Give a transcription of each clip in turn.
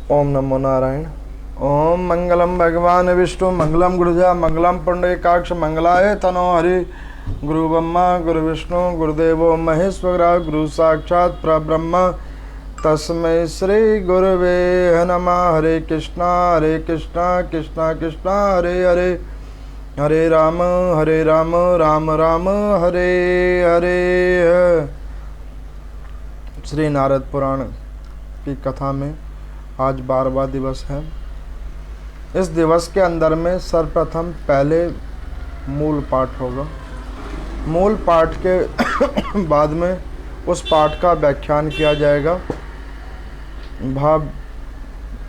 ओम नमो नारायण। ओम मंगलम भगवान विष्णु मंगलम गुरुजा मंगलम पुंडरीकाक्ष मंगलाय तनो हरि। गुरु ब्रह्मा गुरु विष्णु गुरुदेवो महेश्वरा गुरु साक्षात् परब्रह्म तस्मै श्री गुरुवे नमः। हरे कृष्णा कृष्णा कृष्णा हरे हरे, हरे राम राम राम हरे हरे। श्री नारद पुराण की कथा में आज 12वां दिवस है। इस दिवस के अंदर में सर्वप्रथम पहले मूल पाठ होगा। मूल पाठ के बाद में उस पाठ का व्याख्यान किया जाएगा। भाव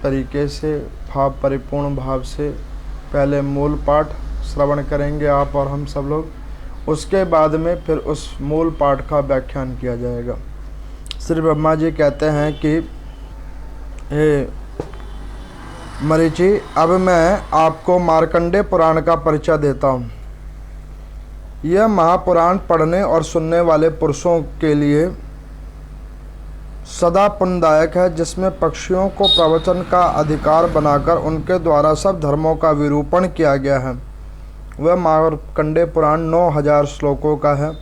तरीके से, भाव परिपूर्ण भाव से पहले मूल पाठ श्रवण करेंगे आप और हम सब लोग। उसके बाद में फिर उस मूल पाठ का व्याख्यान किया जाएगा। श्री ब्रह्मा जी कहते हैं कि हे मरीचि, अब मैं आपको मार्कंडेय पुराण का परिचय देता हूँ। यह महापुराण पढ़ने और सुनने वाले पुरुषों के लिए सदा पुण्यदायक है, जिसमें पक्षियों को प्रवचन का अधिकार बनाकर उनके द्वारा सब धर्मों का विरूपण किया गया है। वह मार्कंडेय पुराण 9000 श्लोकों का है।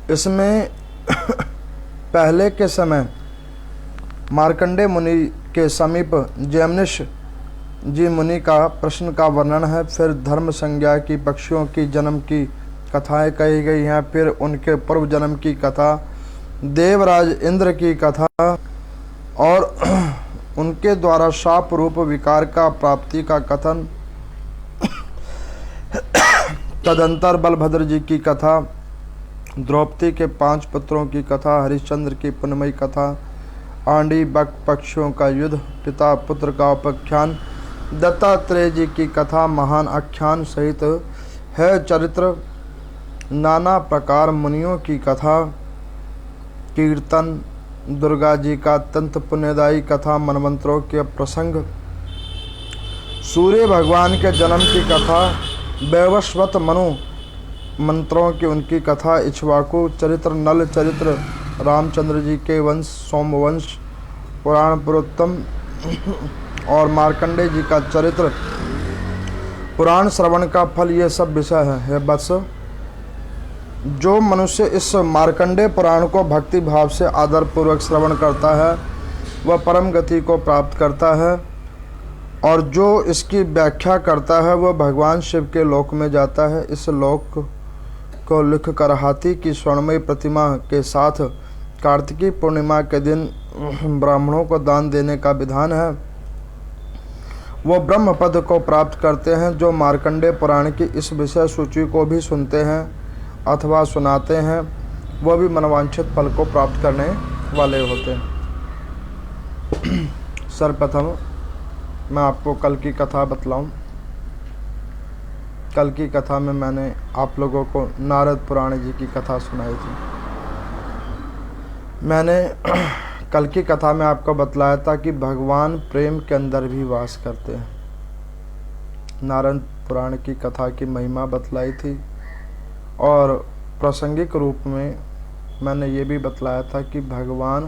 इसमें पहले के समय मार्कंडेय मुनि के समीप जैमिनिष जी मुनि का प्रश्न का वर्णन है। फिर धर्म संज्ञा की पक्षियों की जन्म की कथाएं कही गई हैं। फिर उनके पूर्व जन्म की कथा, देवराज इंद्र की कथा और उनके द्वारा शाप रूप विकार का प्राप्ति का कथन, तदंतर बलभद्र जी की कथा, द्रौपदी के 5 पुत्रों की कथा, हरिश्चंद्र की पुण्यमयी कथा, आंडी बक पक्षियों का युद्ध, पिता पुत्र का उपाख्यान, दत्तात्रेय जी की कथा, महान आख्यान सहित है चरित्र, नाना प्रकार मुनियों की कथा, कीर्तन, दुर्गा जी का अत्यंत पुण्यदायी कथा, मनमंत्रों के प्रसंग, सूर्य भगवान के जन्म की कथा, वैवस्वत मनु मंत्रों की उनकी कथा, इक्ष्वाकु चरित्र, नल चरित्र, रामचंद्र जी के वंश, सोमवंश, पुराण पुरुषोत्तम और मार्कंडेय जी का चरित्र, पुराण श्रवण का फल, ये सब विषय है बस। जो मनुष्य इस मार्कंडेय पुराण को भक्ति भाव से आदर पूर्वक श्रवण करता है वह परम गति को प्राप्त करता है, और जो इसकी व्याख्या करता है वह भगवान शिव के लोक में जाता है। इस लोक को लिख कर हाथी की स्वर्णमयी प्रतिमा के साथ कार्तिकी पूर्णिमा के दिन ब्राह्मणों को दान देने का विधान है। वो ब्रह्म पद को प्राप्त करते हैं। जो मार्कंडेय पुराण की इस विषय सूची को भी सुनते हैं अथवा सुनाते हैं वह भी मनवांछित फल को प्राप्त करने वाले होते हैं। सर्वप्रथम मैं आपको कल की कथा बतलाऊं। कल की कथा में मैंने आप लोगों को नारद पुराण जी की कथा सुनाई थी। मैंने कल की कथा में आपको बतलाया था कि भगवान प्रेम के अंदर भी वास करते हैं। नारद पुराण की कथा की महिमा बतलाई थी और प्रासंगिक रूप में मैंने ये भी बतलाया था कि भगवान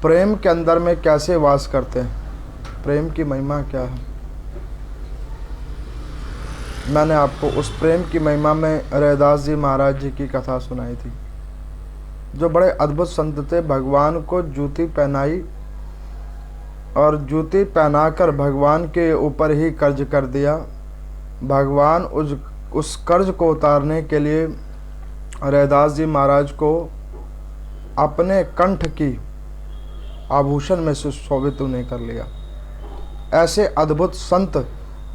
प्रेम के अंदर में कैसे वास करते हैं, प्रेम की महिमा क्या है। मैंने आपको उस प्रेम की महिमा में रैदास जी महाराज जी की कथा सुनाई थी, जो बड़े अद्भुत संत थे। भगवान को जूती पहनाई और जूती पहनाकर भगवान के ऊपर ही कर्ज कर दिया। भगवान उस कर्ज को उतारने के लिए रैदास जी महाराज को अपने कंठ की आभूषण में से शोभित उन्हें कर लिया। ऐसे अद्भुत संत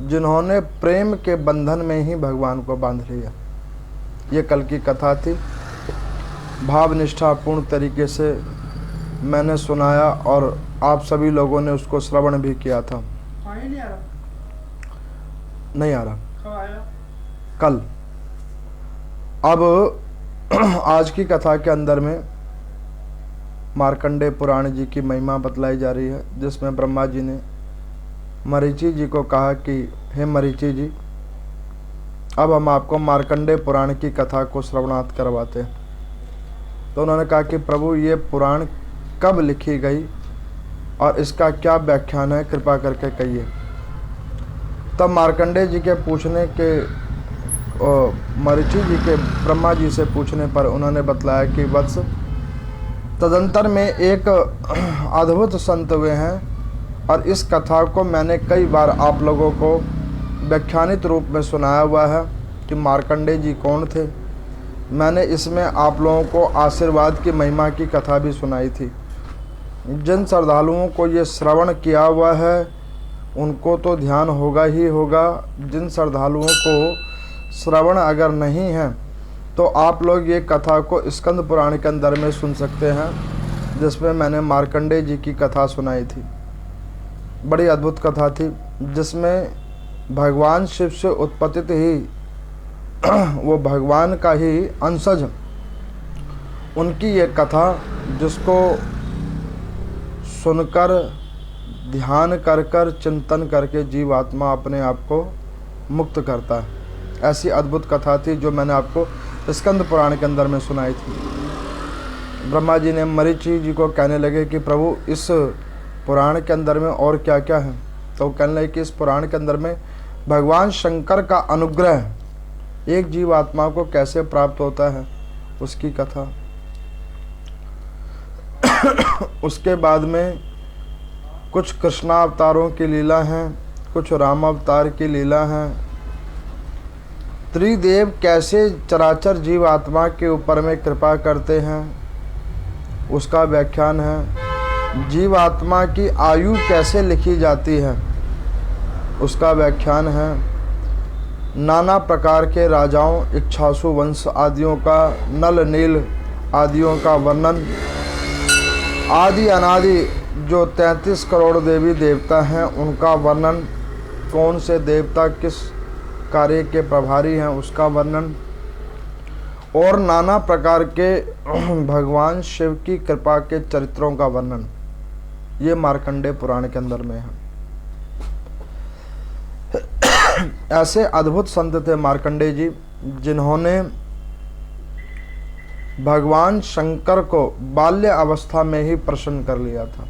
जिन्होंने प्रेम के बंधन में ही भगवान को बांध लिया। ये कल की कथा थी। भावनिष्ठापूर्ण तरीके से मैंने सुनाया और आप सभी लोगों ने उसको श्रवण भी किया था। नहीं आ रहा कल। अब आज की कथा के अंदर में मार्कंडेय पुराण जी की महिमा बतलाई जा रही है, जिसमें ब्रह्मा जी ने मरीचि जी को कहा कि हे मरीचि जी, अब हम आपको मार्कंडेय पुराण की कथा को श्रवणार्थ करवाते हैं। तो उन्होंने कहा कि प्रभु ये पुराण कब लिखी गई और इसका क्या व्याख्यान है, कृपा करके कहिए। तब मार्कंडेय जी के पूछने के मरीचि जी के ब्रह्मा जी से पूछने पर उन्होंने बतलाया कि वत्स, तदंतर में एक अद्भुत संत हुए हैं और इस कथा को मैंने कई बार आप लोगों को व्याख्यानित रूप में सुनाया हुआ है कि मार्कंडेय जी कौन थे। मैंने इसमें आप लोगों को आशीर्वाद की महिमा की कथा भी सुनाई थी। जिन श्रद्धालुओं को ये श्रवण किया हुआ है उनको तो ध्यान होगा ही होगा। जिन श्रद्धालुओं को श्रवण अगर नहीं है तो आप लोग ये कथा को स्कंद पुराण के अंदर में सुन सकते हैं, जिसमें मैंने मार्कंडेय जी की कथा सुनाई थी। बड़ी अद्भुत कथा थी, जिसमें भगवान शिव से उत्पत्तित ही वो भगवान का ही अंशज उनकी ये कथा, जिसको सुनकर ध्यान कर कर चिंतन करके जीवात्मा अपने आप को मुक्त करता है। ऐसी अद्भुत कथा थी जो मैंने आपको स्कंद पुराण के अंदर में सुनाई थी। ब्रह्मा जी ने मरीचि जी को कहने लगे कि प्रभु इस पुराण के अंदर में और क्या क्या है। तो कहने लगे कि इस पुराण के अंदर में भगवान शंकर का अनुग्रह एक जीवात्मा को कैसे प्राप्त होता है उसकी कथा। उसके बाद में कुछ कृष्णावतारों की लीला हैं, कुछ राम अवतार की लीला हैं। त्रिदेव कैसे चराचर जीवात्मा के ऊपर में कृपा करते हैं उसका व्याख्यान है। जीवात्मा की आयु कैसे लिखी जाती है उसका व्याख्यान है। नाना प्रकार के राजाओं, इक्ष्वाकु वंश आदियों का, नल नील आदियों का वर्णन, आदि अनादि जो 33 करोड़ देवी देवता हैं उनका वर्णन, कौन से देवता किस कार्य के प्रभारी हैं उसका वर्णन, और नाना प्रकार के भगवान शिव की कृपा के चरित्रों का वर्णन, ये मार्कंडेय पुराण के अंदर में है। ऐसे अद्भुत संत थे मार्कंडेय जी, जिन्होंने भगवान शंकर को बाल्य अवस्था में ही प्रसन्न कर लिया था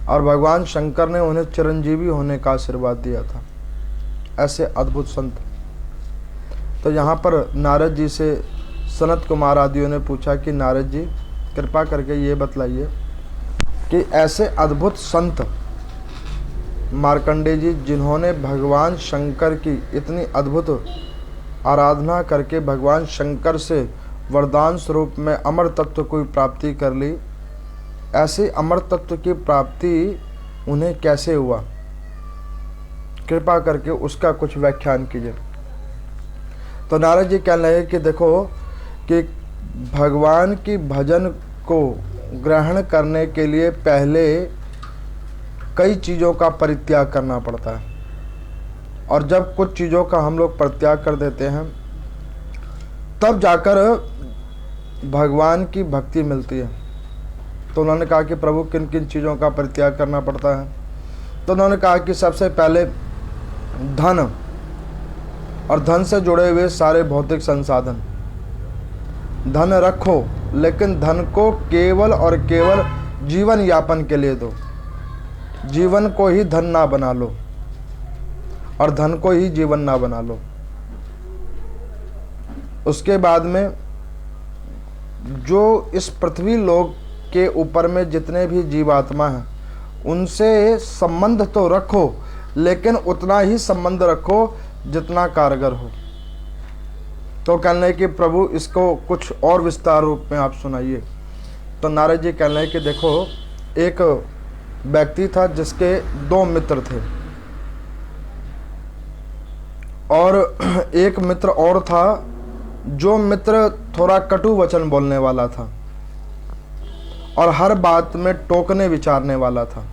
और भगवान शंकर ने उन्हें चिरंजीवी होने का आशीर्वाद दिया था। ऐसे अद्भुत संत। तो यहाँ पर नारद जी से सनत कुमार आदियों ने पूछा कि नारद जी कृपा करके ये बतलाइए कि ऐसे अद्भुत संत मार्कंडेय जी, जिन्होंने भगवान शंकर की इतनी अद्भुत आराधना करके भगवान शंकर से वरदान स्वरूप में अमर तत्व की प्राप्ति कर ली, ऐसे अमर तत्व की प्राप्ति उन्हें कैसे हुआ, कृपा करके उसका कुछ व्याख्यान कीजिए। तो नारद जी कहने लगे कि देखो कि भगवान की भजन को ग्रहण करने के लिए पहले कई चीज़ों का परित्याग करना पड़ता है, और जब कुछ चीज़ों का हम लोग परित्याग कर देते हैं तब जाकर भगवान की भक्ति मिलती है। तो उन्होंने कहा कि प्रभु किन किन चीज़ों का परित्याग करना पड़ता है। तो उन्होंने कहा कि सबसे पहले धन और धन से जुड़े हुए सारे भौतिक संसाधन। धन रखो लेकिन धन को केवल और केवल जीवन यापन के लिए दो, जीवन को ही धन ना बना लो और धन को ही जीवन ना बना लो। उसके बाद में जो इस पृथ्वी लोक के ऊपर में जितने भी जीवात्मा हैं उनसे संबंध तो रखो, लेकिन उतना ही संबंध रखो जितना कारगर हो। तो कहने लगे कि प्रभु इसको कुछ और विस्तार रूप में आप सुनाइए। तो नारद जी कहने लगे कि देखो, एक व्यक्ति था जिसके 2 मित्र थे और एक मित्र और था जो मित्र थोड़ा कटु वचन बोलने वाला था और हर बात में टोकने विचारने वाला था।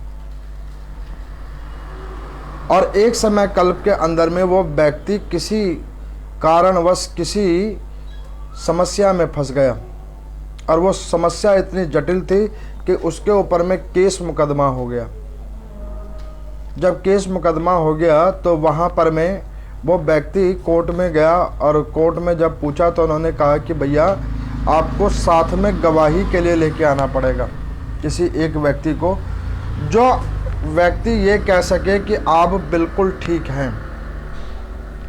और एक समय कल्प के अंदर में वो व्यक्ति किसी कारणवश किसी समस्या में फंस गया और वो समस्या इतनी जटिल थी कि उसके ऊपर में केस मुकदमा हो गया। जब केस मुकदमा हो गया तो वहाँ पर में वो व्यक्ति कोर्ट में गया और कोर्ट में जब पूछा तो उन्होंने कहा कि भैया आपको साथ में गवाही के लिए लेके आना पड़ेगा। किसी एक व्यक्ति को, जो व्यक्ति ये कह सके कि आप बिल्कुल ठीक हैं,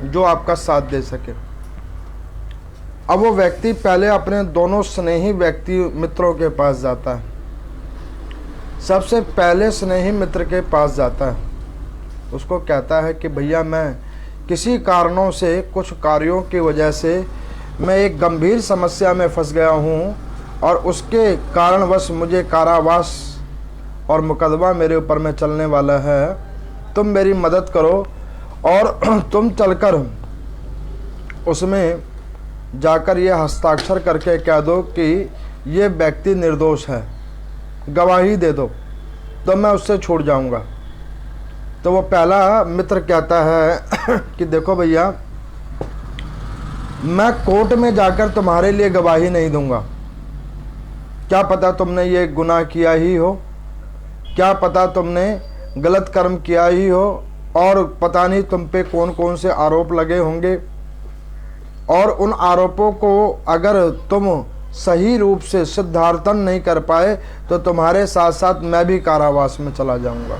जो आपका साथ दे सके। अब वो व्यक्ति पहले अपने दोनों स्नेही व्यक्ति मित्रों के पास जाता है। सबसे पहले स्नेही मित्र के पास जाता है, उसको कहता है कि भैया मैं किसी कारणों से, कुछ कार्यों की वजह से मैं एक गंभीर समस्या में फंस गया हूँ और उसके कारणवश मुझे कारावास और मुकदमा मेरे ऊपर में चलने वाला है। तुम मेरी मदद करो और तुम चलकर उसमें जाकर ये हस्ताक्षर करके कह दो कि ये व्यक्ति निर्दोष है, गवाही दे दो, तो मैं उससे छूट जाऊंगा। तो वो पहला मित्र कहता है कि देखो भैया, मैं कोर्ट में जाकर तुम्हारे लिए गवाही नहीं दूंगा। क्या पता तुमने ये गुनाह किया ही हो, क्या पता तुमने गलत कर्म किया ही हो, और पता नहीं तुम पे कौन कौन से आरोप लगे होंगे, और उन आरोपों को अगर तुम सही रूप से सिद्धार्थन नहीं कर पाए तो तुम्हारे साथ साथ मैं भी कारावास में चला जाऊंगा,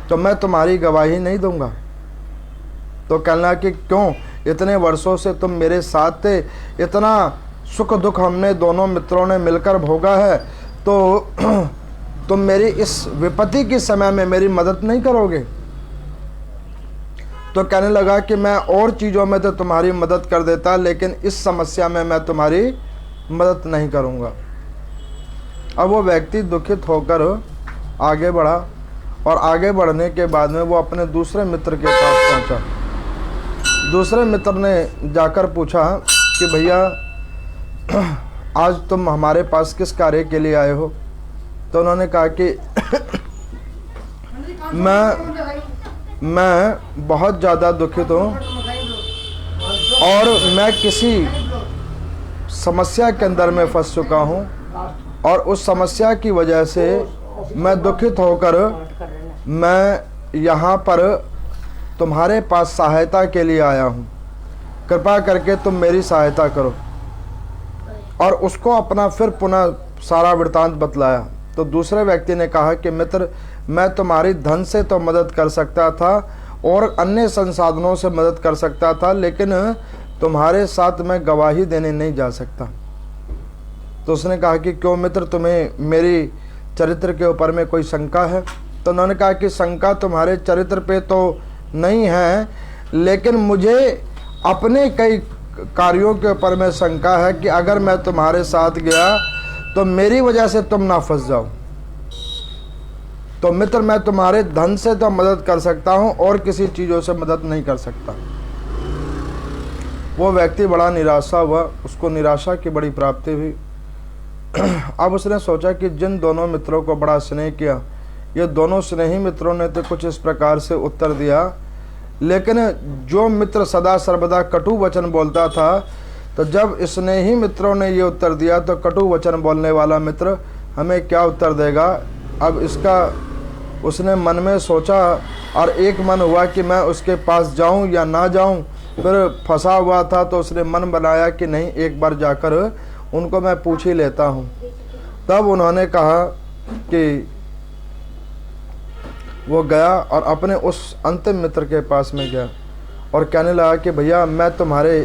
तो मैं तुम्हारी गवाही नहीं दूंगा। तो कहना कि क्यों, इतने वर्षों से तुम मेरे साथ थे, इतना सुख दुख हमने दोनों मित्रों ने मिलकर भोगा है, तो तुम मेरी इस विपत्ति के समय में मेरी मदद नहीं करोगे? तो कहने लगा कि मैं और चीज़ों में तो तुम्हारी मदद कर देता, लेकिन इस समस्या में मैं तुम्हारी मदद नहीं करूंगा। अब वो व्यक्ति दुखित होकर आगे बढ़ा, और आगे बढ़ने के बाद में वो अपने दूसरे मित्र के पास पहुंचा। दूसरे मित्र ने जाकर पूछा कि भैया आज तुम हमारे पास किस कार्य के लिए आए हो? तो उन्होंने कहा कि मैं बहुत ज़्यादा दुखित हूँ और मैं किसी समस्या के अंदर में फंस चुका हूँ, और उस समस्या की वजह से मैं दुखित होकर मैं यहाँ पर तुम्हारे पास सहायता के लिए आया हूँ। कृपा करके तुम मेरी सहायता करो। और उसको अपना फिर पुनः सारा वृत्तांत बतलाया। तो दूसरे व्यक्ति ने कहा कि मित्र, मैं तुम्हारी धन से तो मदद कर सकता था और अन्य संसाधनों से मदद कर सकता था, लेकिन तुम्हारे साथ मैं गवाही देने नहीं जा सकता। तो उसने कहा कि क्यों मित्र, तुम्हें मेरी चरित्र के ऊपर में कोई शंका है? तो उन्होंने कहा कि शंका तुम्हारे चरित्र पे तो नहीं है, लेकिन मुझे अपने कई कार्यों के ऊपर में शंका है कि अगर मैं तुम्हारे साथ गया तो मेरी वजह से तुम ना फंस जाओ। तो मित्र, मैं तुम्हारे धन से तो मदद कर सकता हूं और किसी चीज़ों से मदद नहीं कर सकता। वो व्यक्ति बड़ा निराशा हुआ, उसको निराशा की बड़ी प्राप्ति हुई। अब उसने सोचा कि जिन दोनों मित्रों को बड़ा स्नेह किया, ये दोनों स्नेही मित्रों ने तो कुछ इस प्रकार से उत्तर दिया, लेकिन जो मित्र सदा सर्वदा कटु वचन बोलता था, तो जब स्नेही मित्रों ने ये उत्तर दिया तो कटु वचन बोलने वाला मित्र हमें क्या उत्तर देगा? अब इसका उसने मन में सोचा और एक मन हुआ कि मैं उसके पास जाऊं या ना जाऊं। फिर फंसा हुआ था तो उसने मन बनाया कि नहीं, एक बार जाकर उनको मैं पूछ ही लेता हूं। तब उन्होंने कहा कि वो गया और अपने उस अंतिम मित्र के पास में गया और कहने लगा कि भैया, मैं तुम्हारे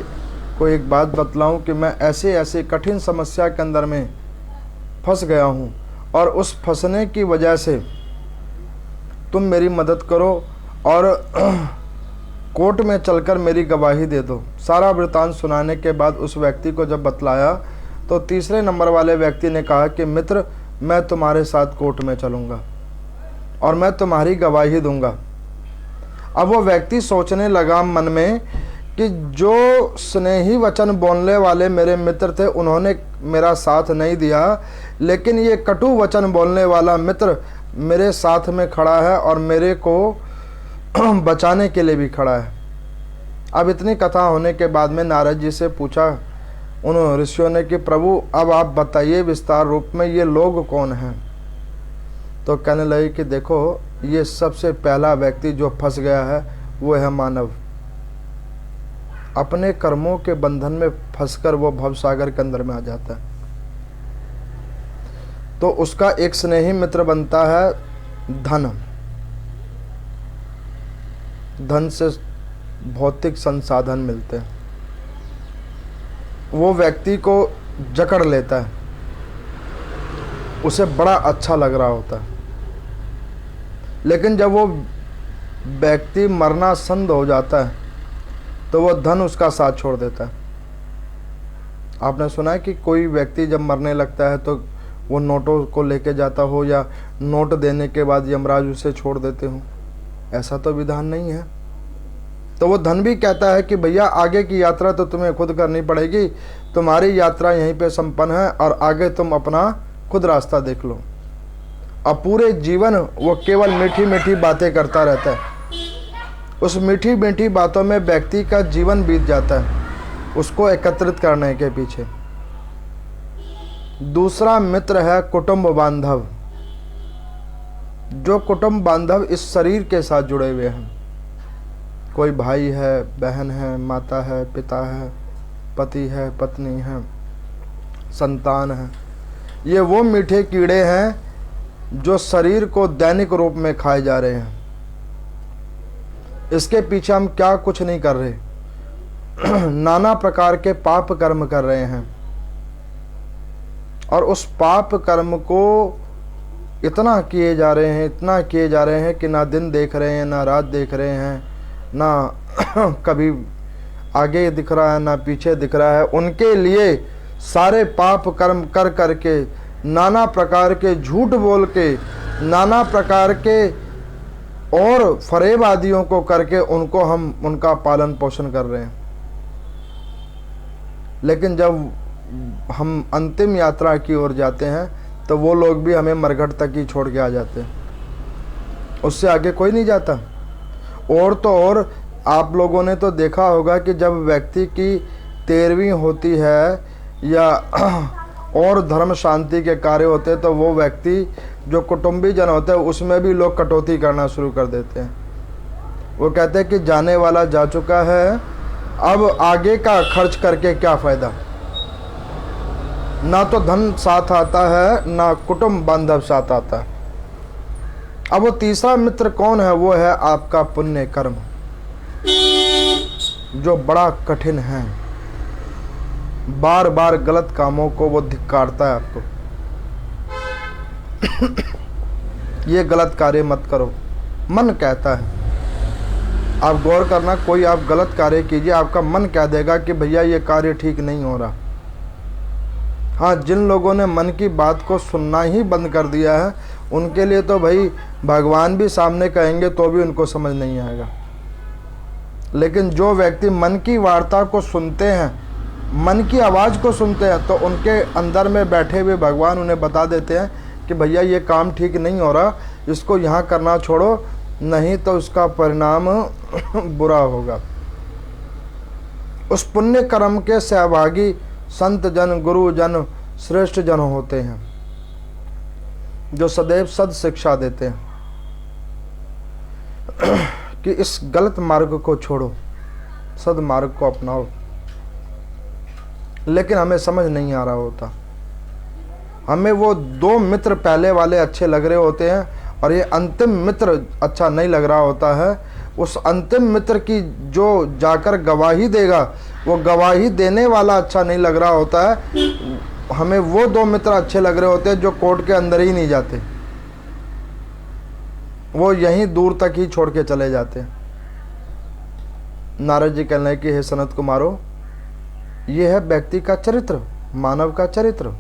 को एक बात बतलाऊं कि मैं ऐसे ऐसे कठिन समस्या के अंदर में फंस गया हूं, और उस फंसने की वजह से तुम मेरी मदद करो और कोर्ट में चलकर मेरी गवाही दे दो। सारा वृत्तांत सुनाने के बाद उस व्यक्ति को जब बतलाया तो तीसरे नंबर वाले व्यक्ति ने कहा कि मित्र, मैं तुम्हारे साथ कोर्ट में चलूँगा और मैं तुम्हारी गवाही दूंगा। अब वो व्यक्ति सोचने लगा मन में कि जो स्नेही वचन बोलने वाले मेरे मित्र थे उन्होंने मेरा साथ नहीं दिया, लेकिन ये कटु वचन बोलने वाला मित्र मेरे साथ में खड़ा है और मेरे को बचाने के लिए भी खड़ा है। अब इतनी कथा होने के बाद में नारद जी से पूछा उन ऋषियों ने कि प्रभु, अब आप बताइए विस्तार रूप में ये लोग कौन हैं? तो कहने लगे कि देखो, ये सबसे पहला व्यक्ति जो फंस गया है वो है मानव। अपने कर्मों के बंधन में फंसकर वो भवसागर के अंदर में आ जाता है। तो उसका एक स्नेही मित्र बनता है धन। धन से भौतिक संसाधन मिलते हैं, वो व्यक्ति को जकड़ लेता है, उसे बड़ा अच्छा लग रहा होता है। लेकिन जब वो व्यक्ति मरनासन्न हो जाता है तो वो धन उसका साथ छोड़ देता है। आपने सुना है कि कोई व्यक्ति जब मरने लगता है तो वो नोटों को लेके जाता हो या नोट देने के बाद यमराज उसे छोड़ देते हो, ऐसा तो विधान नहीं है। तो वो धन भी कहता है कि भैया आगे की यात्रा तो तुम्हें खुद करनी पड़ेगी, तुम्हारी यात्रा यहीं पे संपन्न है और आगे तुम अपना खुद रास्ता देख लो। अब पूरे जीवन वो केवल मीठी मीठी बातें करता रहता है, उस मीठी मीठी बातों में व्यक्ति का जीवन बीत जाता है उसको एकत्रित करने के पीछे। दूसरा मित्र है कुटुंब बांधव। जो कुटुंब बांधव इस शरीर के साथ जुड़े हुए हैं, कोई भाई है, बहन है, माता है, पिता है, पति है, पत्नी है, संतान है, ये वो मीठे कीड़े हैं जो शरीर को दैनिक रूप में खाए जा रहे हैं। इसके पीछे हम क्या कुछ नहीं कर रहे, नाना प्रकार के पाप कर्म कर रहे हैं और उस पाप कर्म को इतना किए जा रहे हैं, इतना किए जा रहे हैं कि ना दिन देख रहे हैं, ना रात देख रहे हैं, ना कभी आगे दिख रहा है ना पीछे दिख रहा है। उनके लिए सारे पाप कर्म कर करके, नाना प्रकार के झूठ बोल के, नाना प्रकार के और फरेब आदियों को करके उनको हम उनका पालन पोषण कर रहे हैं। लेकिन जब हम अंतिम यात्रा की ओर जाते हैं तो वो लोग भी हमें मरघट तक ही छोड़ के आ जाते हैं, उससे आगे कोई नहीं जाता। और तो और आप लोगों ने तो देखा होगा कि जब व्यक्ति की 13वीं होती है या और धर्म शांति के कार्य होते हैं तो वो व्यक्ति जो कुटुंबी जन होते हैं उसमें भी लोग कटौती करना शुरू कर देते हैं। वो कहते हैं कि जाने वाला जा चुका है, अब आगे का खर्च करके क्या फ़ायदा। ना तो धन साथ आता है ना कुटुंब बांधव साथ आता है। अब वो तीसरा मित्र कौन है? वो है आपका पुण्य कर्म, जो बड़ा कठिन है। बार बार गलत कामों को वो धिक्कारता है आपको। ये गलत कार्य मत करो, मन कहता है। आप गौर करना, कोई आप गलत कार्य कीजिए, आपका मन कह देगा कि भैया ये कार्य ठीक नहीं हो रहा। हाँ, जिन लोगों ने मन की बात को सुनना ही बंद कर दिया है उनके लिए तो भाई भगवान भी सामने कहेंगे तो भी उनको समझ नहीं आएगा। लेकिन जो व्यक्ति मन की वार्ता को सुनते हैं, मन की आवाज़ को सुनते हैं, तो उनके अंदर में बैठे हुए भगवान उन्हें बता देते हैं कि भैया ये काम ठीक नहीं हो रहा, इसको यहाँ करना छोड़ो, नहीं तो उसका परिणाम बुरा होगा। उस पुण्य कर्म के सहभागी संत जन, गुरु जन, श्रेष्ठ जन होते हैं जो सदैव सद शिक्षा देते हैं कि इस गलत मार्ग को छोड़ो, सद मार्ग को अपनाओ। लेकिन हमें समझ नहीं आ रहा होता। हमें वो 2 मित्र पहले वाले अच्छे लग रहे होते हैं और ये अंतिम मित्र अच्छा नहीं लग रहा होता है। उस अंतिम मित्र की जो जाकर गवाही देगा, वो गवाही देने वाला अच्छा नहीं लग रहा होता है। हमें वो 2 मित्र अच्छे लग रहे होते हैं जो कोर्ट के अंदर ही नहीं जाते, वो यहीं दूर तक ही छोड़ के चले जाते हैं। नारद जी कहने कि हे सनत कुमारो, ये है व्यक्ति का चरित्र, मानव का चरित्र।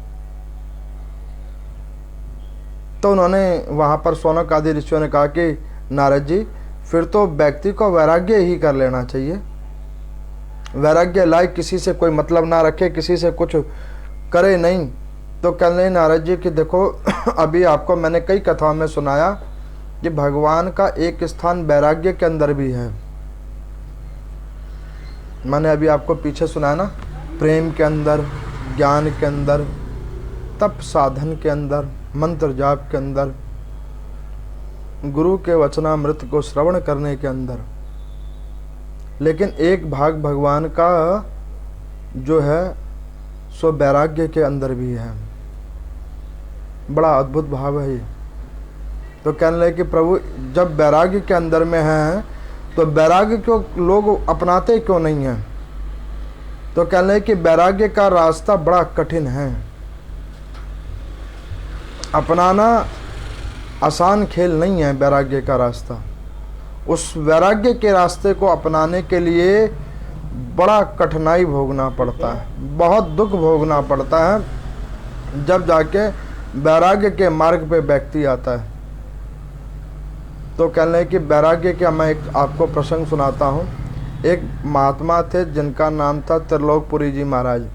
तो उन्होंने वहां पर शौनक आदि ऋषियों ने कहा कि नारद जी, फिर तो व्यक्ति को वैराग्य ही कर लेना चाहिए। वैराग्य लाए, किसी से कोई मतलब ना रखे, किसी से कुछ करे नहीं। तो कहने नारद जी कि देखो अभी आपको मैंने कई कथाओं में सुनाया कि भगवान का एक स्थान वैराग्य के अंदर भी है। मैंने अभी आपको पीछे सुनाया ना, प्रेम के अंदर, ज्ञान के अंदर, तप साधन के अंदर, मंत्र जाप के अंदर, गुरु के वचनामृत को श्रवण करने के अंदर। लेकिन एक भाग भगवान का जो है सो वैराग्य के अंदर भी है। बड़ा अद्भुत भाव है ये। तो कहने लगे कि प्रभु जब वैराग्य के अंदर में हैं तो वैराग्य को लोग अपनाते क्यों नहीं हैं? तो कहने लगे कि वैराग्य का रास्ता बड़ा कठिन है, अपनाना आसान खेल नहीं है वैराग्य का रास्ता। उस वैराग्य के रास्ते को अपनाने के लिए बड़ा कठिनाई भोगना पड़ता है, बहुत दुख भोगना पड़ता है, जब जाके वैराग्य के मार्ग पे व्यक्ति आता है। तो कहने लगे कि वैराग्य का मैं एक आपको प्रसंग सुनाता हूँ। एक महात्मा थे जिनका नाम था त्रिलोकपुरी जी महाराज।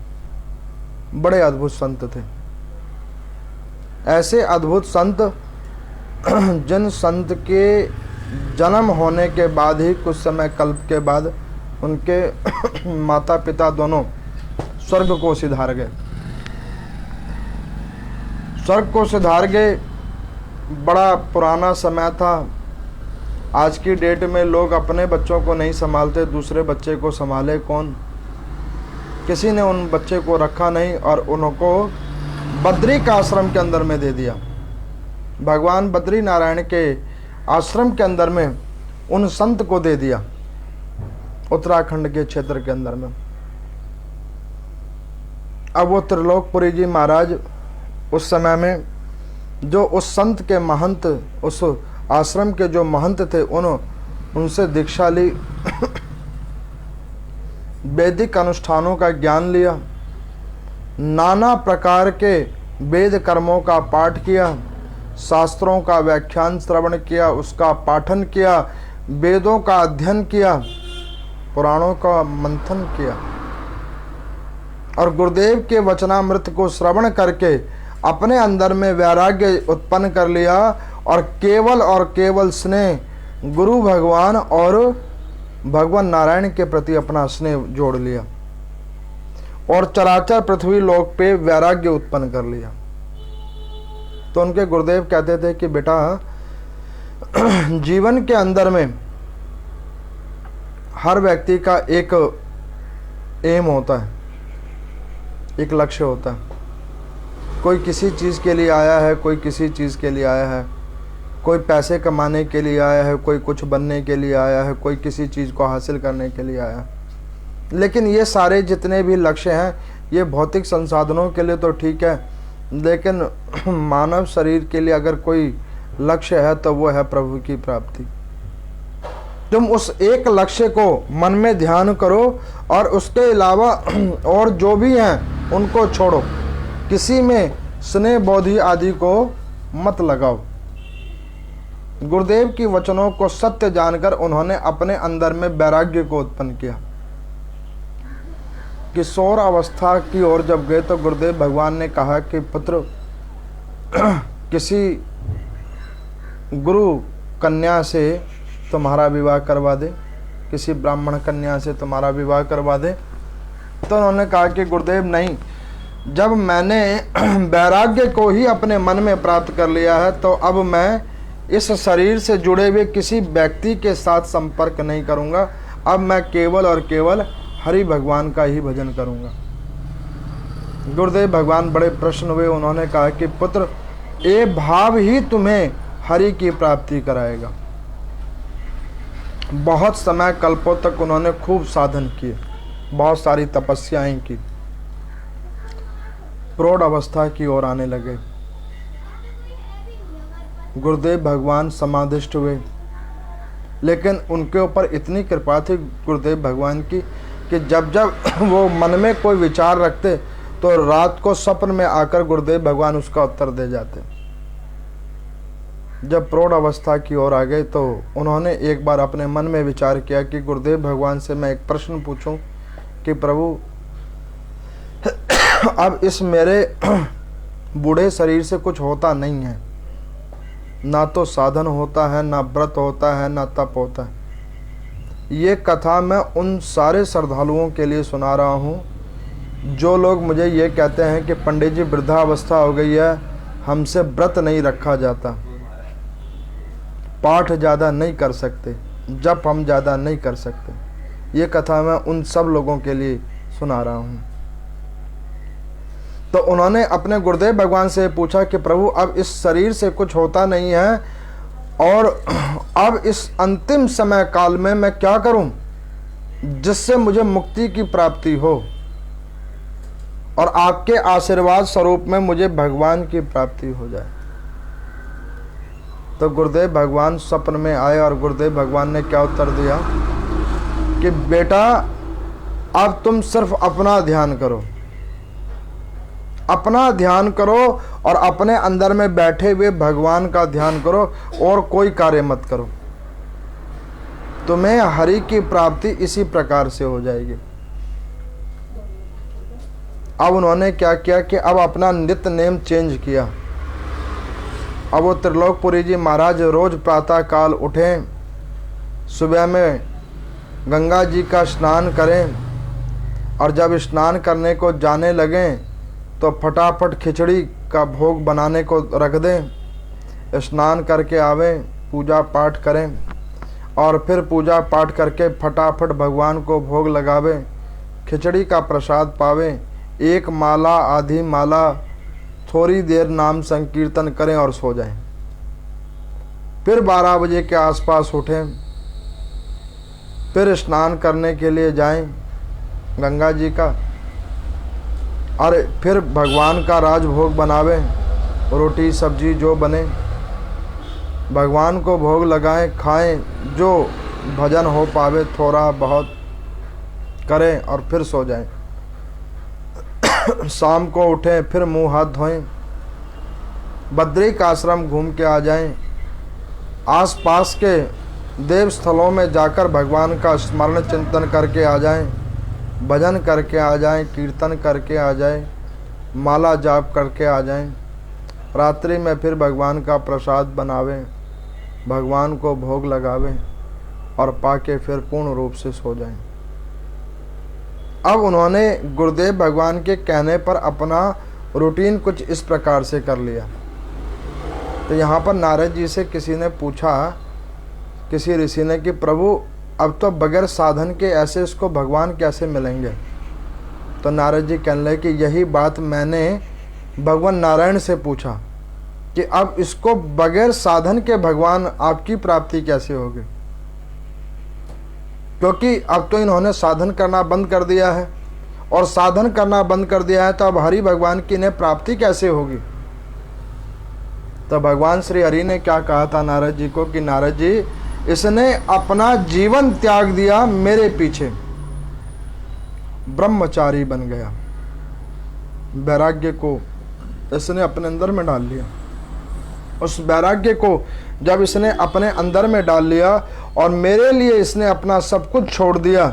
बड़े अद्भुत संत थे। ऐसे अद्भुत संत जिन संत के जन्म होने के बाद ही कुछ समय कल्प के बाद उनके माता पिता दोनों स्वर्ग को सिधार गए। स्वर्ग को सिधार गए। बड़ा पुराना समय था। आज की डेट में लोग अपने बच्चों को नहीं संभालते, दूसरे बच्चे को संभाले कौन? किसी ने उन बच्चे को रखा नहीं और उनको बद्री का आश्रम के अंदर में दे दिया। भगवान बद्री नारायण के आश्रम के अंदर में उन संत को दे दिया, उत्तराखंड के क्षेत्र के अंदर में। अब वो त्रिलोकपुरी जी महाराज उस समय में जो उस संत के महंत, उस आश्रम के जो महंत थे, उनसे दीक्षा ली, वैदिक अनुष्ठानों का ज्ञान लिया, नाना प्रकार के वेद कर्मों का पाठ किया, शास्त्रों का व्याख्यान श्रवण किया, उसका पाठन किया, वेदों का अध्ययन किया, पुराणों का मंथन किया और गुरुदेव के वचनामृत को श्रवण करके अपने अंदर में वैराग्य उत्पन्न कर लिया और केवल स्नेह गुरु भगवान और भगवान नारायण के प्रति अपना स्नेह जोड़ लिया और चराचर पृथ्वी लोक पे वैराग्य उत्पन्न कर लिया। तो उनके गुरुदेव कहते थे कि बेटा, जीवन के अंदर में हर व्यक्ति का एक एम होता है, एक लक्ष्य होता है। कोई किसी चीज़ के लिए आया है, कोई किसी चीज़ के लिए आया है, कोई पैसे कमाने के लिए आया है, कोई कुछ बनने के लिए आया है, कोई किसी चीज़ को हासिल करने के लिए आया है। लेकिन ये सारे जितने भी लक्ष्य हैं, ये भौतिक संसाधनों के लिए तो ठीक है, लेकिन मानव शरीर के लिए अगर कोई लक्ष्य है तो वो है प्रभु की प्राप्ति। तुम उस एक लक्ष्य को मन में ध्यान करो और उसके अलावा और जो भी हैं उनको छोड़ो। किसी में स्नेह बोधि आदि को मत लगाओ। गुरुदेव की वचनों को सत्य जानकर उन्होंने अपने अंदर में वैराग्य को उत्पन्न किया। किशोर अवस्था की ओर जब गए तो गुरुदेव भगवान ने कहा कि पुत्र, किसी गुरु कन्या से तुम्हारा विवाह करवा दे, किसी ब्राह्मण कन्या से तुम्हारा विवाह करवा दे। तो उन्होंने कहा कि गुरुदेव नहीं, जब मैंने वैराग्य को ही अपने मन में प्राप्त कर लिया है तो अब मैं इस शरीर से जुड़े हुए किसी व्यक्ति के साथ संपर्क नहीं करूंगा। अब मैं केवल और केवल हरि भगवान का ही भजन करूंगा। गुरुदेव भगवान बड़े प्रसन्न हुए। उन्होंने कहा कि पुत्र, ये भाव ही तुम्हें हरि की प्राप्ति कराएगा। बहुत समय कल्पों तक उन्होंने खूब साधन किए, बहुत सारी तपस्याएं की, प्रौढ़ अवस्था की ओर आने लगे। गुरुदेव भगवान समाधिष्ठ हुए, लेकिन उनके ऊपर इतनी कृपा थी गुरुदेव भगवान की कि जब जब वो मन में कोई विचार रखते तो रात को स्वप्न में आकर गुरुदेव भगवान उसका उत्तर दे जाते। जब प्रौढ़ अवस्था की ओर आ गए तो उन्होंने एक बार अपने मन में विचार किया कि गुरुदेव भगवान से मैं एक प्रश्न पूछूं कि प्रभु, अब इस मेरे बूढ़े शरीर से कुछ होता नहीं है, ना तो साधन होता है, ना व्रत होता है, ना तप होता है। ये कथा मैं उन सारे श्रद्धालुओं के लिए सुना रहा हूँ जो लोग मुझे ये कहते हैं कि पंडित जी वृद्धावस्था हो गई है, हमसे व्रत नहीं रखा जाता, पाठ ज़्यादा नहीं कर सकते, जप हम ज़्यादा नहीं कर सकते। ये कथा मैं उन सब लोगों के लिए सुना रहा हूँ। तो उन्होंने अपने गुरुदेव भगवान से पूछा कि प्रभु अब इस शरीर से कुछ होता नहीं है और अब इस अंतिम समय काल में मैं क्या करूं जिससे मुझे मुक्ति की प्राप्ति हो और आपके आशीर्वाद स्वरूप में मुझे भगवान की प्राप्ति हो जाए। तो गुरुदेव भगवान स्वप्न में आए और गुरुदेव भगवान ने क्या उत्तर दिया कि बेटा अब तुम सिर्फ अपना ध्यान करो, अपना ध्यान करो और अपने अंदर में बैठे हुए भगवान का ध्यान करो और कोई कार्य मत करो, तुम्हें हरि की प्राप्ति इसी प्रकार से हो जाएगी। अब उन्होंने क्या किया कि अब अपना नित्य नेम चेंज किया। अब वो त्रिलोकपुरी जी महाराज रोज प्रातः काल उठें, सुबह में गंगा जी का स्नान करें और जब स्नान करने को जाने लगें तो फटाफट खिचड़ी का भोग बनाने को रख दें, स्नान करके आवें, पूजा पाठ करें और फिर पूजा पाठ करके फटाफट भगवान को भोग लगावें, खिचड़ी का प्रसाद पावें, एक माला आधी माला थोड़ी देर नाम संकीर्तन करें और सो जाएं। फिर 12 बजे के आसपास उठें, फिर स्नान करने के लिए जाएं गंगा जी का और फिर भगवान का राजभोग बनावें, रोटी सब्जी जो बने भगवान को भोग लगाएं, खाएं, जो भजन हो पावे थोड़ा बहुत करें और फिर सो जाएं। शाम को उठें, फिर मुंह हाथ धोएं, बद्रिक आश्रम घूम के आ जाएं, आसपास के देव स्थलों में जाकर भगवान का स्मरण चिंतन करके आ जाएं, भजन करके आ जाएं, कीर्तन करके आ जाएं, माला जाप करके आ जाएं, रात्रि में फिर भगवान का प्रसाद बनावें, भगवान को भोग लगावें और पाके फिर पूर्ण रूप से सो जाएं। अब उन्होंने गुरुदेव भगवान के कहने पर अपना रूटीन कुछ इस प्रकार से कर लिया। तो यहाँ पर नारद जी से किसी ने पूछा, किसी ऋषि ने, कि प्रभु अब तो बगैर साधन के ऐसे इसको भगवान कैसे मिलेंगे? तो नारद जी कहने लगे कि यही बात मैंने भगवान नारायण से पूछा कि अब इसको बगैर साधन के भगवान आपकी प्राप्ति कैसे होगी, क्योंकि अब तो इन्होंने साधन करना बंद कर दिया है और साधन करना बंद कर दिया है तो अब हरि भगवान की इन्हें प्राप्ति कैसे होगी? तो भगवान श्री हरि ने क्या कहा था नारद जी को कि नारद जी, इसने अपना जीवन त्याग दिया मेरे पीछे, ब्रह्मचारी बन गया, वैराग्य को इसने अपने अंदर में डाल लिया। उस वैराग्य को जब इसने अपने अंदर में डाल लिया और मेरे लिए इसने अपना सब कुछ छोड़ दिया,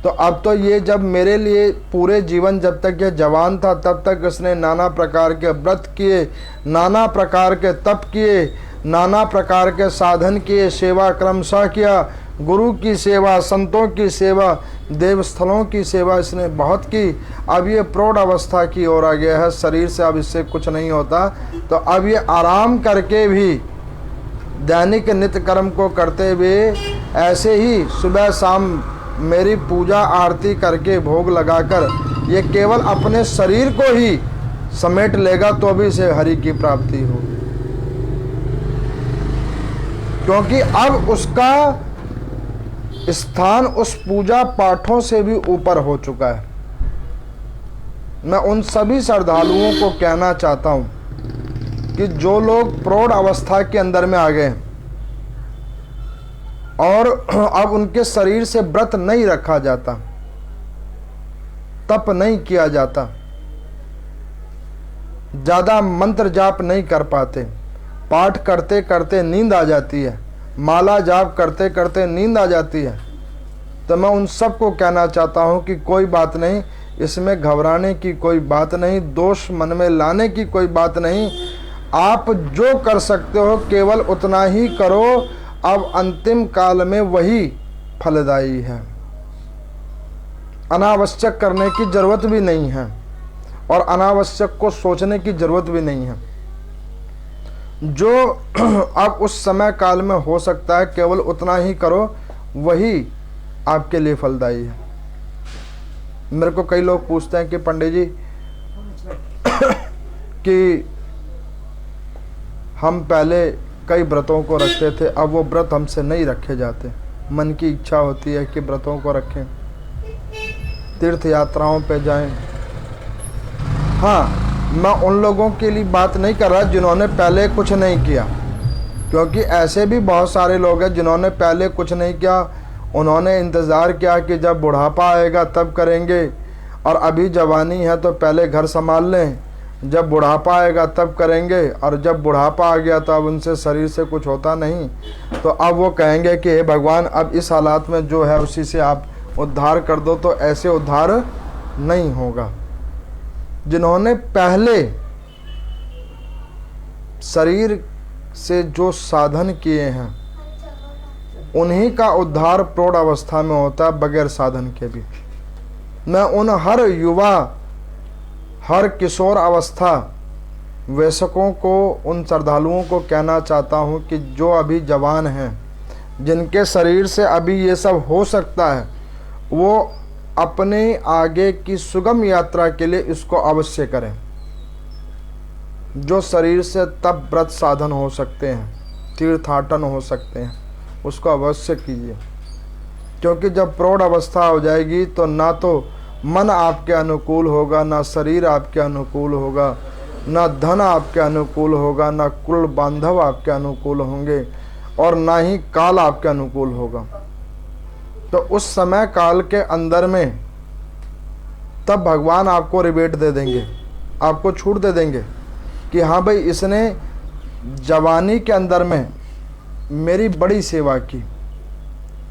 तो अब तो ये जब मेरे लिए पूरे जीवन जब तक ये जवान था तब तक इसने नाना प्रकार के व्रत किए, नाना प्रकार के तप किए, नाना प्रकार के साधन किए, सेवा क्रमशः किया, गुरु की सेवा, संतों की सेवा, देवस्थलों की सेवा इसने बहुत की। अब ये प्रौढ़ अवस्था की ओर आ गया है, शरीर से अब इससे कुछ नहीं होता, तो अब ये आराम करके भी दैनिक नित्य कर्म को करते हुए ऐसे ही सुबह शाम मेरी पूजा आरती करके भोग लगाकर ये केवल अपने शरीर को ही समेट लेगा तो भी इसे हरि की प्राप्ति होगी, क्योंकि अब उसका स्थान उस पूजा पाठों से भी ऊपर हो चुका है। मैं उन सभी श्रद्धालुओं को कहना चाहता हूं कि जो लोग प्रौढ़ अवस्था के अंदर में आ गए और अब उनके शरीर से व्रत नहीं रखा जाता, तप नहीं किया जाता, ज्यादा मंत्र जाप नहीं कर पाते, पाठ करते करते नींद आ जाती है, माला जाप करते करते नींद आ जाती है, तो मैं उन सबको कहना चाहता हूं कि कोई बात नहीं, इसमें घबराने की कोई बात नहीं, दोष मन में लाने की कोई बात नहीं। आप जो कर सकते हो केवल उतना ही करो, अब अंतिम काल में वही फलदायी है। अनावश्यक करने की जरूरत भी नहीं है और अनावश्यक को सोचने की जरूरत भी नहीं है। जो अब उस समय काल में हो सकता है केवल उतना ही करो, वही आपके लिए फलदायी है। मेरे को कई लोग पूछते हैं कि पंडित जी कि हम पहले कई व्रतों को रखते थे, अब वो व्रत हमसे नहीं रखे जाते। मन की इच्छा होती है कि व्रतों को रखें, तीर्थ यात्राओं पे जाएं। हाँ, मैं उन लोगों के लिए बात नहीं कर रहा जिन्होंने पहले कुछ नहीं किया, क्योंकि ऐसे भी बहुत सारे लोग हैं जिन्होंने पहले कुछ नहीं किया। उन्होंने इंतज़ार किया कि जब बुढ़ापा आएगा तब करेंगे, और अभी जवानी है तो पहले घर संभाल लें, जब बुढ़ापा आएगा तब करेंगे, और जब बुढ़ापा आ गया तो अब उनसे शरीर से कुछ होता नहीं, तो अब वो कहेंगे कि हे भगवान, अब इस हालात में जो है उसी से आप उद्धार कर दो। तो ऐसे उद्धार नहीं होगा। जिन्होंने पहले शरीर से जो साधन किए हैं उन्हीं का उद्धार प्रौढ़ अवस्था में होता है, बगैर साधन के भी। मैं उन हर युवा, हर किशोर अवस्था वयस्कों को, उन श्रद्धालुओं को कहना चाहता हूँ कि जो अभी जवान हैं, जिनके शरीर से अभी ये सब हो सकता है, वो अपने आगे की सुगम यात्रा के लिए इसको अवश्य करें। जो शरीर से तब व्रत साधन हो सकते हैं, तीर्थाटन हो सकते हैं, उसको अवश्य कीजिए। क्योंकि जब प्रौढ़ अवस्था हो जाएगी तो ना तो मन आपके अनुकूल होगा, ना शरीर आपके अनुकूल होगा, ना धन आपके अनुकूल होगा, ना कुल बांधव आपके अनुकूल होंगे, और ना ही काल आपके अनुकूल होगा। तो उस समय काल के अंदर में तब भगवान आपको रिबेट दे देंगे, आपको छूट दे देंगे कि हाँ भाई, इसने जवानी के अंदर में मेरी बड़ी सेवा की,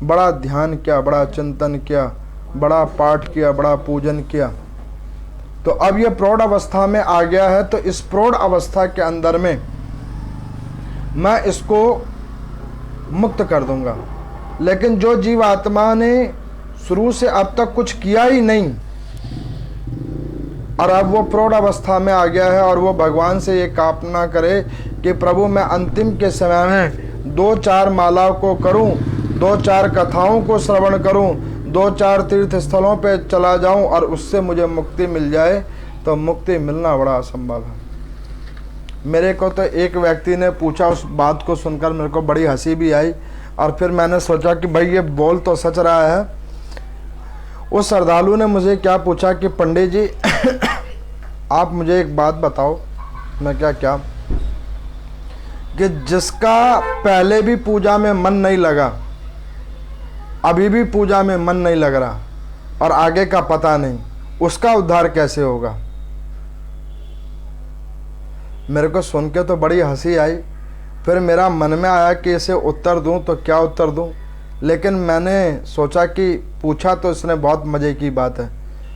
बड़ा ध्यान किया, बड़ा चिंतन किया, बड़ा पाठ किया, बड़ा पूजन किया, तो अब ये प्रौढ़ अवस्था में आ गया है, तो इस प्रौढ़ अवस्था के अंदर में मैं इसको मुक्त कर दूंगा। लेकिन जो जीव आत्मा ने शुरू से अब तक कुछ किया ही नहीं, और अब वो प्रौढ़ अवस्था में आ गया है, और वो भगवान से ये कामना करे कि प्रभु, मैं अंतिम के समय में 2-4 मालाओं को करूं, 2-4 कथाओं को श्रवण करूं, 2-4 तीर्थ स्थलों पे चला जाऊं, और उससे मुझे मुक्ति मिल जाए, तो मुक्ति मिलना बड़ा असंभव है। मेरे को तो एक व्यक्ति ने पूछा, उस बात को सुनकर मेरे को बड़ी हंसी भी आई, और फिर मैंने सोचा कि भाई ये बोल तो सच रहा है। उस श्रद्धालु ने मुझे क्या पूछा कि पंडित जी आप मुझे एक बात बताओ। मैं क्या कि जिसका पहले भी पूजा में मन नहीं लगा, अभी भी पूजा में मन नहीं लग रहा, और आगे का पता नहीं, उसका उद्धार कैसे होगा। मेरे को सुन के तो बड़ी हंसी आई। फिर मेरा मन में आया कि इसे उत्तर दूं तो क्या उत्तर दूं, लेकिन मैंने सोचा कि पूछा तो इसने बहुत मज़े की बात है,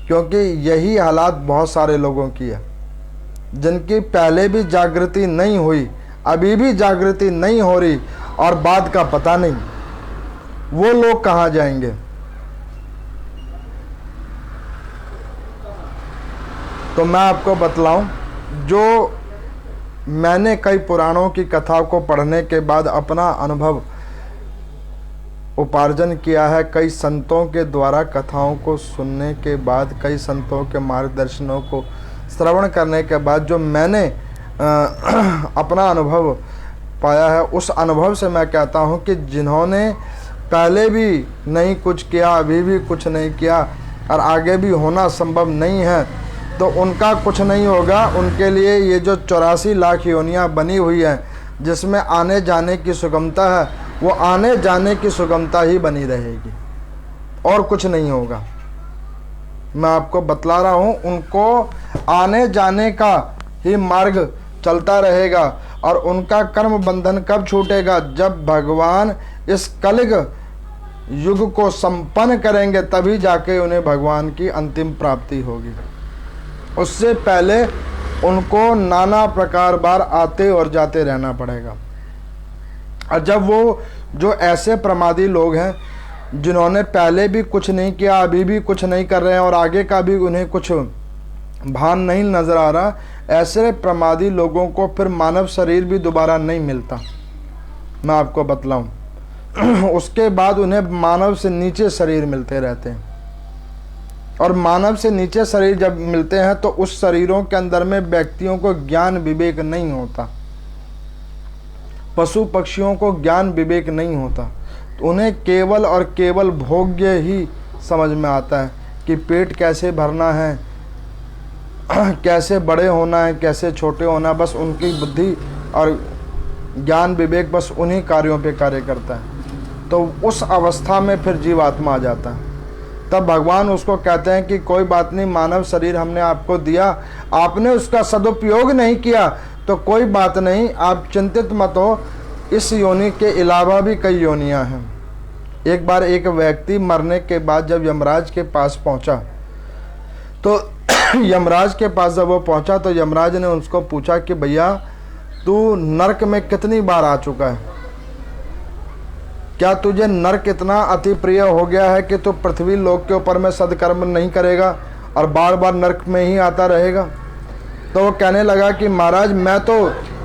क्योंकि यही हालात बहुत सारे लोगों की है, जिनकी पहले भी जागृति नहीं हुई, अभी भी जागृति नहीं हो रही, और बाद का पता नहीं। वो लोग कहाँ जाएंगे। तो मैं आपको बतलाऊं, जो मैंने कई पुराणों की कथाओं को पढ़ने के बाद अपना अनुभव उपार्जन किया है, कई संतों के द्वारा कथाओं को सुनने के बाद, कई संतों के मार्गदर्शनों को श्रवण करने के बाद जो मैंने अपना अनुभव पाया है, उस अनुभव से मैं कहता हूँ कि जिन्होंने पहले भी नहीं कुछ किया, अभी भी कुछ नहीं किया, और आगे भी होना संभव नहीं है, तो उनका कुछ नहीं होगा। उनके लिए ये जो 84 लाख योनियाँ बनी हुई हैं, जिसमें आने जाने की सुगमता है, वो आने जाने की सुगमता ही बनी रहेगी, और कुछ नहीं होगा। मैं आपको बतला रहा हूँ, उनको आने जाने का ही मार्ग चलता रहेगा, और उनका कर्म बंधन कब छूटेगा, जब भगवान इस कलिग युग को संपन्न करेंगे, तभी जाके उन्हें भगवान की अंतिम प्राप्ति होगी। उससे पहले उनको नाना प्रकार बार आते और जाते रहना पड़ेगा। और जब वो जो ऐसे प्रमादी लोग हैं, जिन्होंने पहले भी कुछ नहीं किया, अभी भी कुछ नहीं कर रहे हैं, और आगे का भी उन्हें कुछ भान नहीं नज़र आ रहा, ऐसे प्रमादी लोगों को फिर मानव शरीर भी दोबारा नहीं मिलता। मैं आपको बतलाऊं, उसके बाद उन्हें मानव से नीचे शरीर मिलते रहते हैं। और मानव से नीचे शरीर जब मिलते हैं तो उस शरीरों के अंदर में व्यक्तियों को ज्ञान विवेक नहीं होता, पशु पक्षियों को ज्ञान विवेक नहीं होता, तो उन्हें केवल और केवल भोग्य ही समझ में आता है कि पेट कैसे भरना है, कैसे बड़े होना है, कैसे छोटे होना है। बस उनकी बुद्धि और ज्ञान विवेक बस उन्हीं कार्यों पे कार्य करता है। तो उस अवस्था में फिर जीवात्मा आ जाता है। तब भगवान उसको कहते हैं कि कोई बात नहीं, मानव शरीर हमने आपको दिया, आपने उसका सदुपयोग नहीं किया तो कोई बात नहीं, आप चिंतित मत हो, इस योनि के अलावा भी कई योनियां हैं। एक बार एक व्यक्ति मरने के बाद जब यमराज के पास पहुंचा तो यमराज के पास जब वो पहुंचा तो यमराज ने उसको पूछा कि भैया तू नरक में कितनी बार आ चुका है, क्या तुझे नरक इतना अति प्रिय हो गया है कि तू पृथ्वी लोक के ऊपर में सदकर्म नहीं करेगा और बार बार नरक में ही आता रहेगा। तो वो कहने लगा कि महाराज मैं तो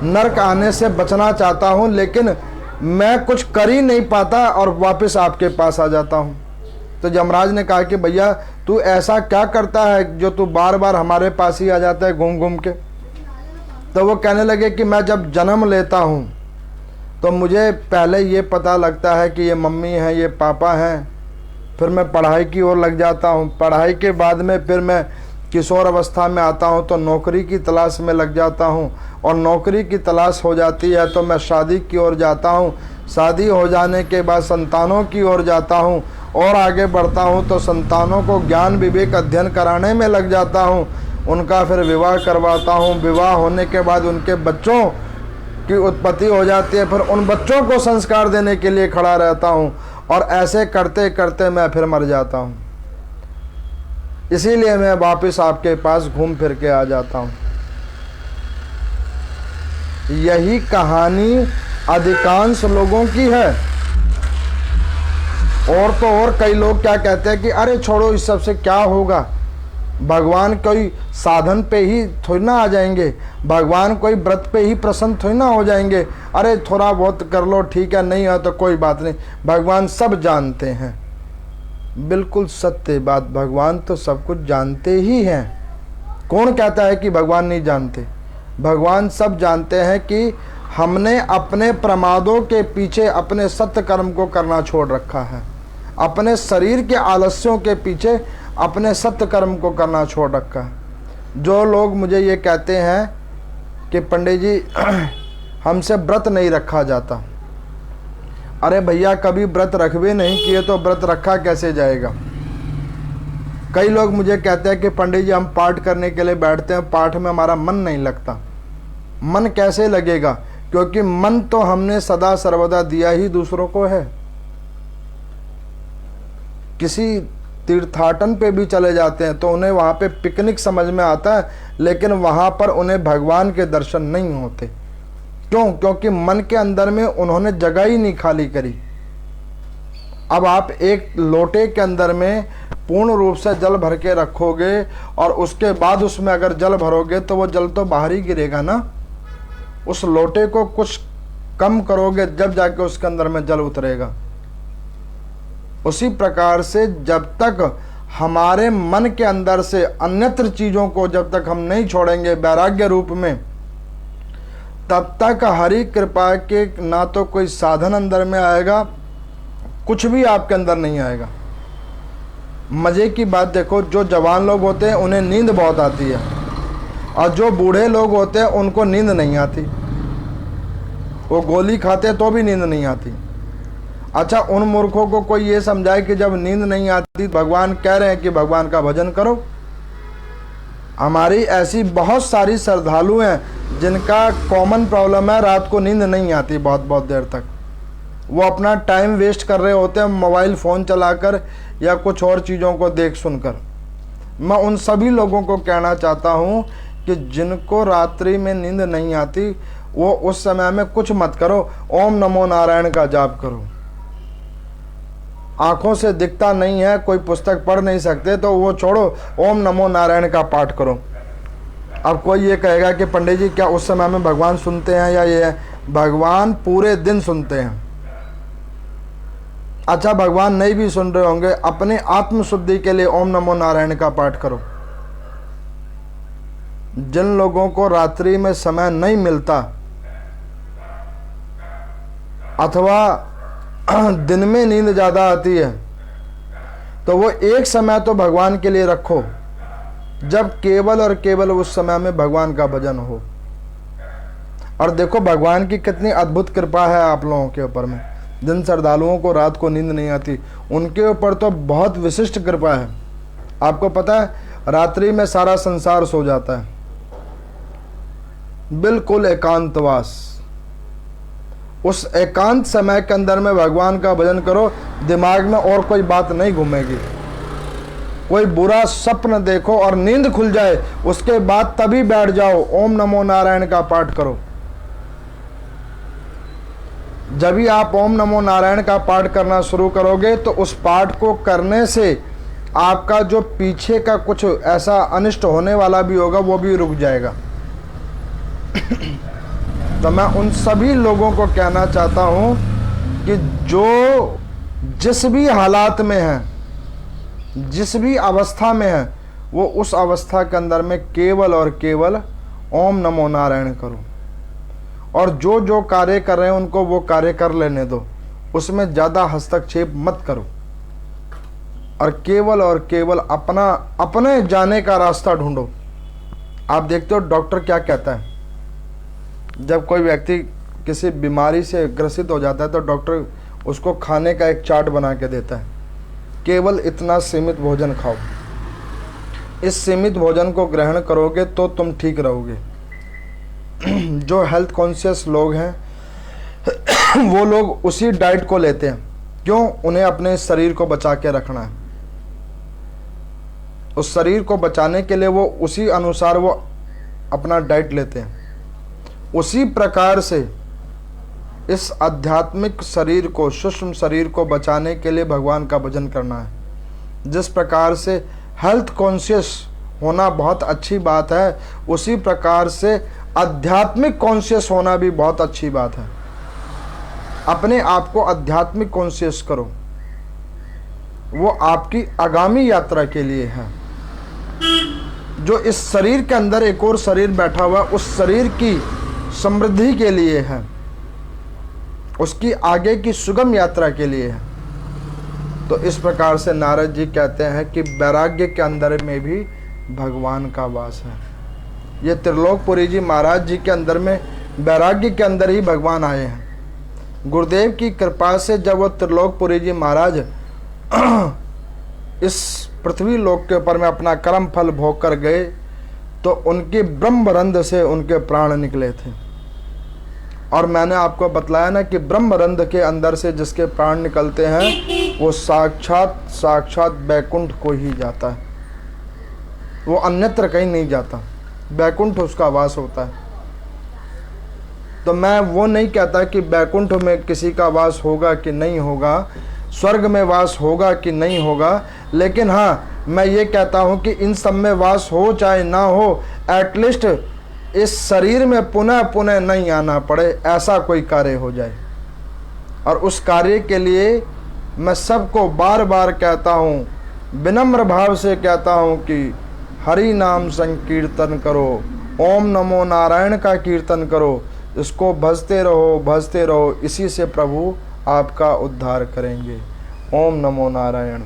नरक आने से बचना चाहता हूँ, लेकिन मैं कुछ कर ही नहीं पाता और वापस आपके पास आ जाता हूँ। तो यमराज ने कहा कि भैया तू ऐसा क्या करता है जो तू बार बार हमारे पास ही आ जाता है घूम घूम के। तो वो कहने लगे कि मैं जब जन्म लेता हूँ तो मुझे पहले ये पता लगता है कि ये मम्मी है, ये पापा हैं, फिर मैं पढ़ाई की ओर लग जाता हूँ, पढ़ाई के बाद में फिर मैं किशोर अवस्था में आता हूँ तो नौकरी की तलाश में लग जाता हूँ, और नौकरी की तलाश हो जाती है तो मैं शादी की ओर जाता हूँ, शादी हो जाने के बाद संतानों की ओर जाता हूँ और आगे बढ़ता हूँ तो संतानों को ज्ञान विवेक अध्ययन कराने में लग जाता हूँ, उनका फिर विवाह करवाता हूँ, विवाह होने के बाद उनके बच्चों की उत्पत्ति हो जाती है, फिर उन बच्चों को संस्कार देने के लिए खड़ा रहता हूँ, और ऐसे करते करते मैं फिर मर जाता हूँ। इसीलिए मैं वापस आपके पास घूम फिर के आ जाता हूँ। यही कहानी अधिकांश लोगों की है। और तो और कई लोग क्या कहते हैं कि अरे छोड़ो, इस सब से क्या होगा, भगवान कोई साधन पे ही थोड़ी ना आ जाएंगे, भगवान कोई व्रत पे ही प्रसन्न थोड़ी ना हो जाएंगे, अरे थोड़ा बहुत कर लो ठीक है, नहीं है तो कोई बात नहीं, भगवान सब जानते हैं। बिल्कुल सत्य बात, भगवान तो सब कुछ जानते ही हैं। कौन कहता है कि भगवान नहीं जानते? भगवान सब जानते हैं कि हमने अपने प्रमादों के पीछे अपने सत्य कर्म को करना छोड़ रखा है, अपने शरीर के आलस्यों के पीछे अपने सत्य कर्म को करना छोड़ रखा है। जो लोग मुझे ये कहते हैं कि पंडित जी हमसे व्रत नहीं रखा जाता, अरे भैया कभी व्रत रखबे नहीं किए तो व्रत रखा कैसे जाएगा। कई लोग मुझे कहते हैं कि पंडित जी हम पाठ करने के लिए बैठते हैं, पाठ में हमारा मन नहीं लगता। मन कैसे लगेगा, क्योंकि मन तो हमने सदा सर्वदा दिया ही दूसरों को है। किसी तीर्थाटन पे भी चले जाते हैं तो उन्हें वहाँ पे पिकनिक समझ में आता है, लेकिन वहाँ पर उन्हें भगवान के दर्शन नहीं होते। क्यों? क्योंकि मन के अंदर में उन्होंने जगह ही नहीं खाली करी। अब आप एक लोटे के अंदर में पूर्ण रूप से जल भर के रखोगे और उसके बाद उसमें अगर जल भरोगे तो वो जल तो बाहर ही गिरेगा ना। उस लोटे को कुछ कम करोगे जब जाके उसके अंदर में जल उतरेगा। उसी प्रकार से जब तक हमारे मन के अंदर से अन्यत्र चीजों को जब तक हम नहीं छोड़ेंगे वैराग्य रूप में, तब तक हरि कृपा के ना तो कोई साधन अंदर में आएगा, कुछ भी आपके अंदर नहीं आएगा। मजे की बात देखो, जो जवान लोग होते हैं उन्हें नींद बहुत आती है, और जो बूढ़े लोग होते हैं उनको नींद नहीं आती। वो गोली खाते तो भी नींद नहीं आती। अच्छा, उन मूर्खों को कोई ये समझाए कि जब नींद नहीं आती, भगवान कह रहे हैं कि भगवान का भजन करो। हमारी ऐसी बहुत सारी श्रद्धालु हैं जिनका कॉमन प्रॉब्लम है, रात को नींद नहीं आती बहुत बहुत देर तक। वो अपना टाइम वेस्ट कर रहे होते हैं मोबाइल फ़ोन चलाकर या कुछ और चीज़ों को देख सुनकर। मैं उन सभी लोगों को कहना चाहता हूँ कि जिनको रात्रि में नींद नहीं आती, वो उस समय में कुछ मत करो, ओम नमो नारायण का जाप करो। आंखों से दिखता नहीं है, कोई पुस्तक पढ़ नहीं सकते, तो वो छोड़ो, ओम नमो नारायण का पाठ करो। अब कोई ये कहेगा कि पंडित जी क्या उस समय में भगवान सुनते हैं या ये है? भगवान पूरे दिन सुनते हैं। अच्छा, भगवान नहीं भी सुन रहे होंगे, अपने आत्म शुद्धि के लिए ओम नमो नारायण का पाठ करो। जिन लोगों को रात्रि में समय नहीं मिलता अथवा दिन में नींद ज़्यादा आती है, तो वो एक समय तो भगवान के लिए रखो जब केवल और केवल उस समय में भगवान का भजन हो। और देखो भगवान की कितनी अद्भुत कृपा है आप लोगों के ऊपर में। जिन श्रद्धालुओं को रात को नींद नहीं आती उनके ऊपर तो बहुत विशिष्ट कृपा है। आपको पता है, रात्रि में सारा संसार सो जाता है, बिल्कुल एकांतवास। उस एकांत समय के अंदर में भगवान का भजन करो, दिमाग में और कोई बात नहीं घूमेगी। कोई बुरा स्वप्न देखो और नींद खुल जाए, उसके बाद तभी बैठ जाओ, ओम नमो नारायण का पाठ करो। जब भी आप ओम नमो नारायण का पाठ करना शुरू करोगे तो उस पाठ को करने से आपका जो पीछे का कुछ ऐसा अनिष्ट होने वाला भी होगा वो भी रुक जाएगा। तो मैं उन सभी लोगों को कहना चाहता हूं कि जो जिस भी हालात में हैं, जिस भी अवस्था में है, वो उस अवस्था के अंदर में केवल और केवल ओम नमो नारायण करो। और जो जो कार्य कर रहे हैं उनको वो कार्य कर लेने दो, उसमें ज़्यादा हस्तक्षेप मत करो और केवल अपने जाने का रास्ता ढूंढो। आप देखते हो डॉक्टर क्या कहता है, जब कोई व्यक्ति किसी बीमारी से ग्रसित हो जाता है तो डॉक्टर उसको खाने का एक चार्ट बना के देता है, केवल इतना सीमित भोजन खाओ, इस सीमित भोजन को ग्रहण करोगे तो तुम ठीक रहोगे। जो हेल्थ कॉन्शियस लोग हैं वो लोग उसी डाइट को लेते हैं। क्यों? उन्हें अपने शरीर को बचा के रखना है। उस शरीर को बचाने के लिए वो उसी अनुसार वो अपना डाइट लेते हैं। उसी प्रकार से इस आध्यात्मिक शरीर को, सूक्ष्म शरीर को बचाने के लिए भगवान का भजन करना है। जिस प्रकार से हेल्थ कॉन्शियस होना बहुत अच्छी बात है, उसी प्रकार से आध्यात्मिक कॉन्शियस होना भी बहुत अच्छी बात है। अपने आप को आध्यात्मिक कॉन्शियस करो, वो आपकी आगामी यात्रा के लिए है। जो इस शरीर के अंदर एक और शरीर बैठा हुआ है, उस शरीर की समृद्धि के लिए है, उसकी आगे की सुगम यात्रा के लिए है। तो इस प्रकार से नारद जी कहते हैं कि वैराग्य के अंदर में भी भगवान का वास है। ये त्रिलोकपुरी जी महाराज जी के अंदर में वैराग्य के अंदर ही भगवान आए हैं। गुरुदेव की कृपा से जब वो त्रिलोकपुरी जी महाराज इस पृथ्वी लोक के ऊपर में अपना कर्म फल भोग कर गए तो उनके ब्रह्मरंध्र से उनके प्राण निकले थे। और मैंने आपको बतलाया ना कि ब्रह्मरंध्र के अंदर से जिसके प्राण निकलते हैं वो साक्षात बैकुंठ को ही जाता है, वो अन्यत्र कहीं नहीं जाता। बैकुंठ उसका वास होता है। तो मैं वो नहीं कहता कि बैकुंठ में किसी का वास होगा कि नहीं होगा, स्वर्ग में वास होगा कि नहीं होगा, लेकिन हाँ मैं ये कहता हूँ कि इन सब में वास हो चाहे ना हो, एटलीस्ट इस शरीर में पुनः पुनः नहीं आना पड़े, ऐसा कोई कार्य हो जाए। और उस कार्य के लिए मैं सबको बार बार कहता हूँ, विनम्र भाव से कहता हूँ कि हरि नाम संकीर्तन करो, ओम नमो नारायण का कीर्तन करो, इसको भजते रहो, इसी से प्रभु आपका उद्धार करेंगे। ओम नमो नारायण।